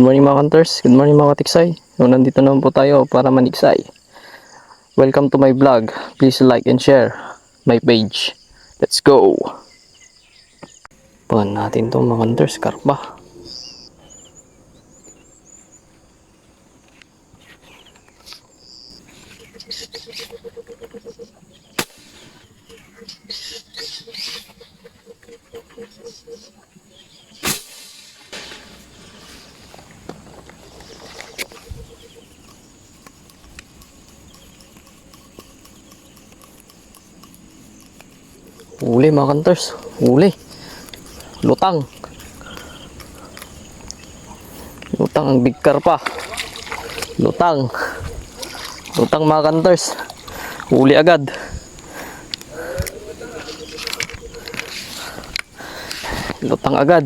Good morning mga hunters, good morning mga katiksay. So, nandito naman po tayo para maniksay. Welcome to my vlog. Please like and share my page. Let's go! Pahan natin to mga hunters, karpa. Huli mga hunters, huli. Lutang. Lutang ang big karpa. Lutang. Lutang mga hunters. Huli agad. Lutang agad.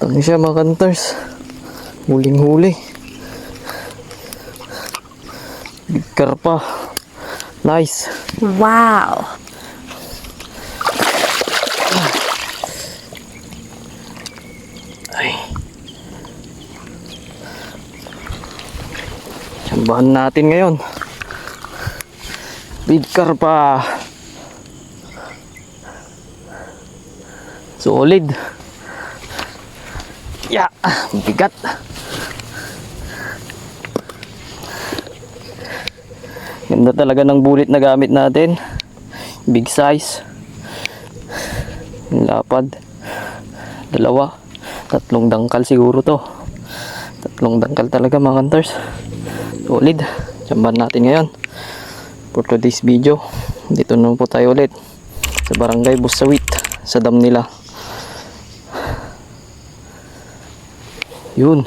Ano siya mga hunters? Huling huli. Big karpa. Nice. Wow. Ay. Sambahan natin ngayon. Big karpa. Solid. Ya, bigat. Ganda talaga ng bulit na gamit natin. Big size. Lapad. Dalawa. Tatlong dangkal siguro to. Tatlong dangkal talaga mga hunters. Solid. Sambahan natin ngayon. For today's video, dito naman po tayo ulit sa Barangay Busawit, sa dam nila. Yun.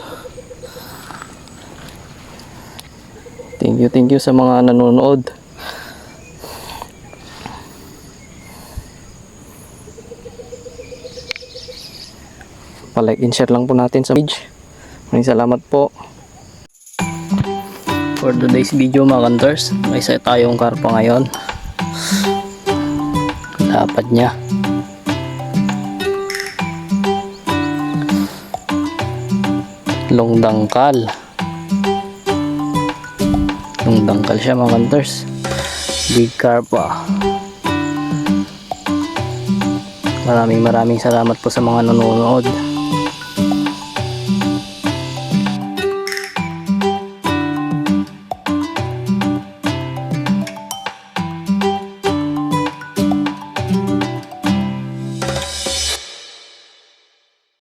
Thank you sa mga nanonood. Pa-like and share lang po natin sa page. Maraming salamat po. For today's video mga hunters, may isa tayong karpa ngayon. Dapat niya. Long dangkal. Long dangkal siya mga hunters. Big karpa. Maraming salamat po sa mga nanonood.